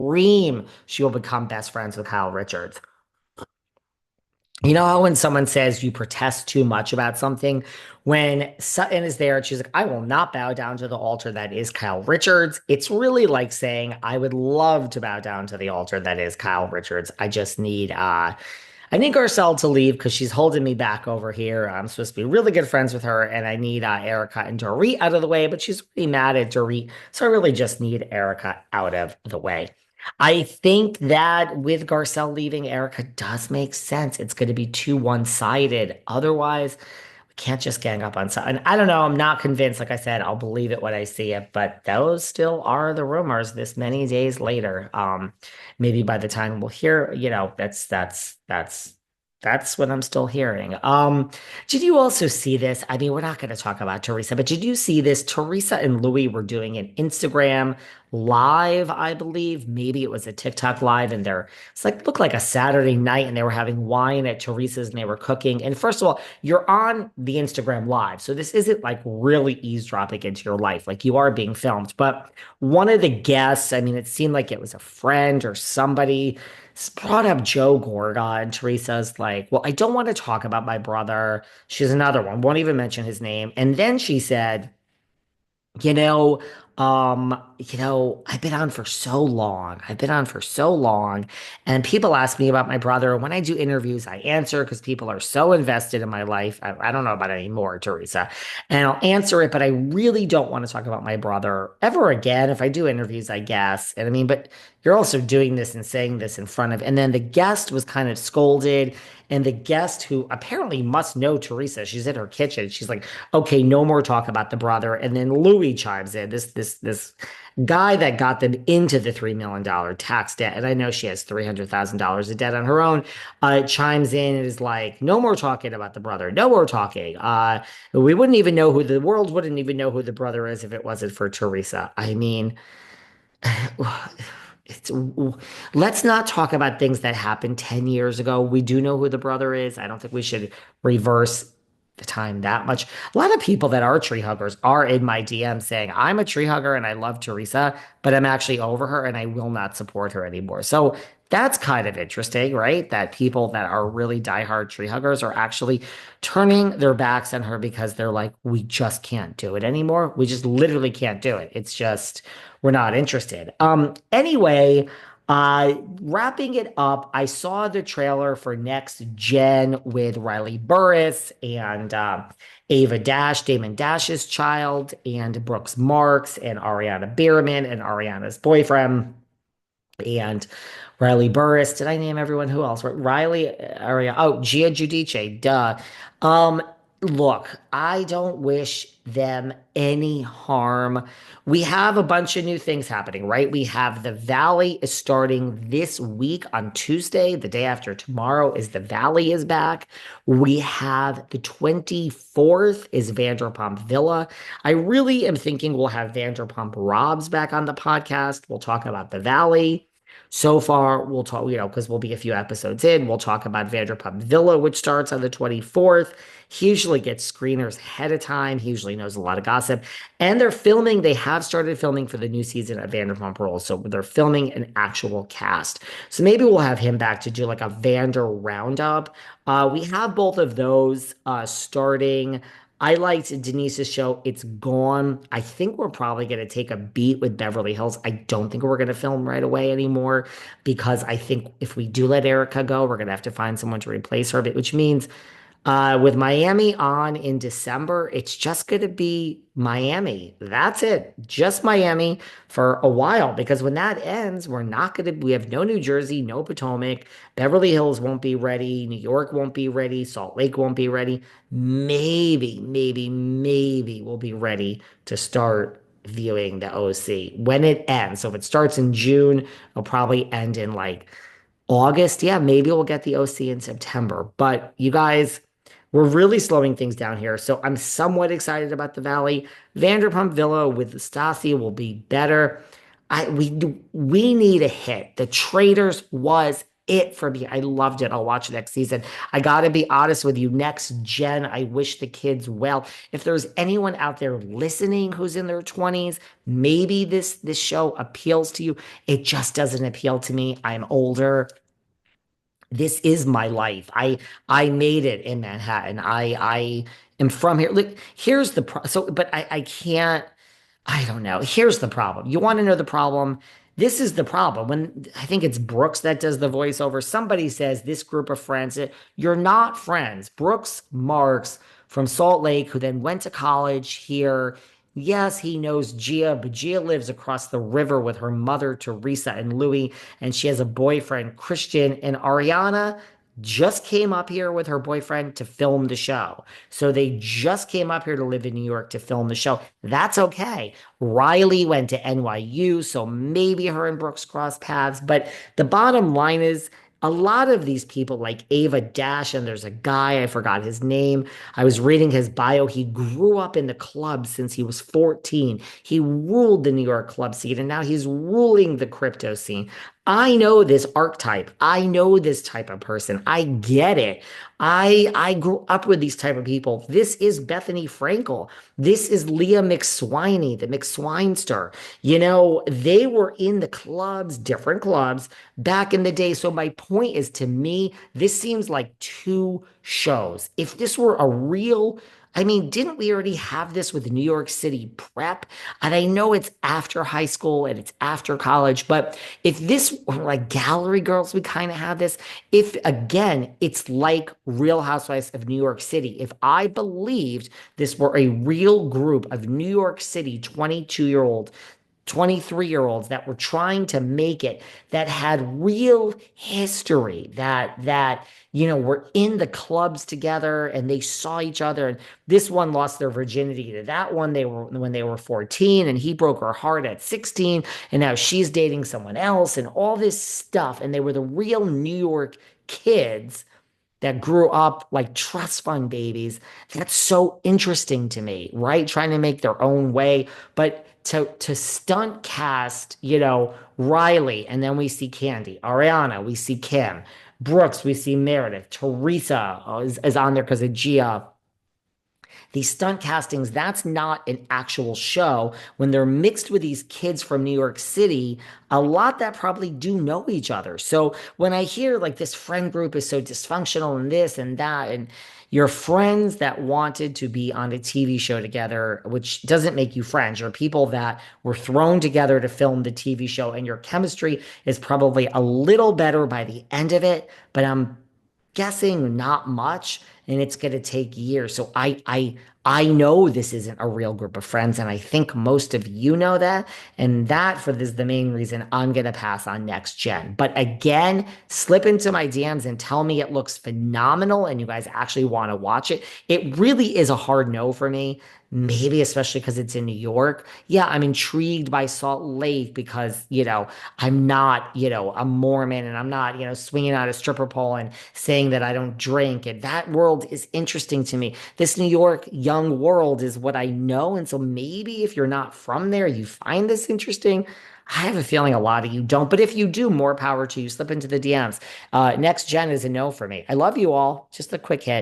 scream she will become best friends with Kyle Richards. You know how when someone says you protest too much about something, when Sutton is there, she's like, I will not bow down to the altar that is Kyle Richards. It's really like saying, I would love to bow down to the altar that is Kyle Richards. I need Garcelle to leave because she's holding me back over here. I'm supposed to be really good friends with her, and I need Erika and Dorit out of the way, but she's really mad at Dorit. So I really just need Erika out of the way. I think that with Garcelle leaving, Erika does make sense. It's going to be too one-sided. Otherwise, we can't just gang up on something. And I don't know. I'm not convinced. Like I said, I'll believe it when I see it. But those still are the rumors this many days later. Maybe by the time we'll hear, that's what I'm still hearing. Did you also see this? I mean, we're not going to talk about Teresa, but did you see this? Teresa and Louis were doing an Instagram live, I believe. Maybe it was a TikTok live, and it's like looked like a Saturday night, and they were having wine at Teresa's and they were cooking. And first of all, you're on the Instagram live, so this isn't like really eavesdropping into your life, like you are being filmed. But one of the guests, I mean, it seemed like it was a friend or somebody brought up Joe Gorga, and Teresa's like, well, I don't want to talk about my brother. She's another one, won't even mention his name. And then she said, you know, I've been on for so long. I've been on for so long. And people ask me about my brother. When I do interviews, I answer because people are so invested in my life. I don't know about anymore, Teresa. And I'll answer it, but I really don't want to talk about my brother ever again. If I do interviews, I guess. And I mean, but you're also doing this and saying this in front of, and then the guest was kind of scolded. And the guest who apparently must know Teresa, she's in her kitchen. She's like, okay, no more talk about the brother. And then Louis chimes in, this guy that got them into the $3 million tax debt. And I know she has $300,000 of debt on her own. Chimes in and is like, no more talking about the brother. No more talking. We wouldn't even know who the world wouldn't even know who the brother is if it wasn't for Teresa. I mean, it's, let's not talk about things that happened 10 years ago. We do know who the brother is. I don't think we should reverse the time that much. A lot of people that are tree huggers are in my DM saying, I'm a tree hugger and I love Teresa, but I'm actually over her and I will not support her anymore. So that's kind of interesting, right? That people that are really diehard tree huggers are actually turning their backs on her because they're like, we just can't do it anymore. We just literally can't do it. It's just, we're not interested. Anyway, wrapping it up, I saw the trailer for Next Gen with Riley Burris and Ava Dash, Damon Dash's child, and Brooks Marks and Ariana Bierman and Ariana's boyfriend. And Riley Burris. Did I name everyone? Who else? Riley, Ariana. Oh, Gia Giudice. Duh. Um, Look, I don't wish them any harm. We have a bunch of new things happening, right? We have the Valley is starting this week on Tuesday. The day after tomorrow is the Valley is back. We have the 24th is Vanderpump Villa. I really am thinking we'll have Vanderpump Robs back on the podcast. We'll talk about the Valley. So far, we'll talk, because we'll be a few episodes in. We'll talk about Vanderpump Villa, which starts on the 24th. He usually gets screeners ahead of time. He usually knows a lot of gossip. And they have started filming for the new season of Vanderpump Rules. So they're filming an actual cast. So maybe we'll have him back to do like a Vander roundup. We have both of those starting. I liked Denise's show. It's gone. I think we're probably going to take a beat with Beverly Hills. I don't think we're going to film right away anymore because I think if we do let Erika go, we're going to have to find someone to replace her, which means with Miami on in December, it's just going to be Miami. That's it. Just Miami for a while because when that ends, we have no New Jersey, no Potomac. Beverly Hills won't be ready. New York won't be ready. Salt Lake won't be ready. Maybe we'll be ready to start viewing the OC when it ends. So if it starts in June, it'll probably end in like August. Yeah, maybe we'll get the OC in September. But you guys, we're really slowing things down here. So I'm somewhat excited about the Valley. Vanderpump Villa with Stassi will be better. We need a hit. The Traitors was it for me. I loved it. I'll watch it next season. I got to be honest with you. Next Gen, I wish the kids well. If there's anyone out there listening who's in their 20s, maybe this show appeals to you. It just doesn't appeal to me. I'm older. This is my life. I made it in Manhattan. I am from here. Look, here's the but I can't. I don't know. Here's the problem. You want to know the problem? This is the problem. When I think it's Brooks that does the voiceover, somebody says this group of friends, you're not friends. Brooks Marks from Salt Lake, who then went to college here. Yes, he knows Gia, but Gia lives across the river with her mother, Teresa and Louie, and she has a boyfriend, Christian, and Ariana just came up here with her boyfriend to film the show. So they just came up here to live in New York to film the show. That's okay. Riley went to NYU, so maybe her and Brooks cross paths. But the bottom line is, a lot of these people, like Ava Dash, and there's a guy, I forgot his name. I was reading his bio. He grew up in the club since he was 14. He ruled the New York club scene, and now he's ruling the crypto scene. I know this archetype. I know this type of person. I get it. I grew up with these type of people. This is Bethany Frankel. This is Leah McSwiney, the McSwinester. You know, they were in the clubs, different clubs back in the day. So my point is, to me, this seems like two shows. If this were a real, I mean, didn't we already have this with New York City prep? And I know it's after high school and it's after college, but if this were like Gallery Girls, we kind of have this. If again, it's like Real Housewives of New York City. If I believed this were a real group of New York City 22-year-old 23-year-olds that were trying to make it, that had real history, that were in the clubs together and they saw each other, and this one lost their virginity to that one they were when they were 14, and he broke her heart at 16, and now she's dating someone else and all this stuff, and they were the real New York kids that grew up like trust fund babies. That's so interesting to me, right? Trying to make their own way. But to stunt cast, Riley, and then we see Candy, Ariana, we see Kim, Brooks, we see Meredith, Teresa is on there because of Gia. These stunt castings, that's not an actual show. When they're mixed with these kids from New York City, a lot that probably do know each other. So when I hear like this friend group is so dysfunctional and this and that, and your friends that wanted to be on a TV show together, which doesn't make you friends, you're people that were thrown together to film the TV show, and your chemistry is probably a little better by the end of it, but I'm guessing not much, and it's going to take years. So I know this isn't a real group of friends, and I think most of you know that, and that for this is the main reason I'm going to pass on Next Gen. But again, slip into my DMs and tell me it looks phenomenal and you guys actually want to watch it. It really is a hard no for me. Maybe especially because it's in New York. Yeah, I'm intrigued by Salt Lake because, I'm not, a Mormon, and I'm not, swinging out a stripper pole and saying that I don't drink. And that world is interesting to me. This New York young world is what I know. And so maybe if you're not from there, you find this interesting. I have a feeling a lot of you don't. But if you do, more power to you. Slip into the DMs. Next Gen is a no for me. I love you all. Just a quick hit.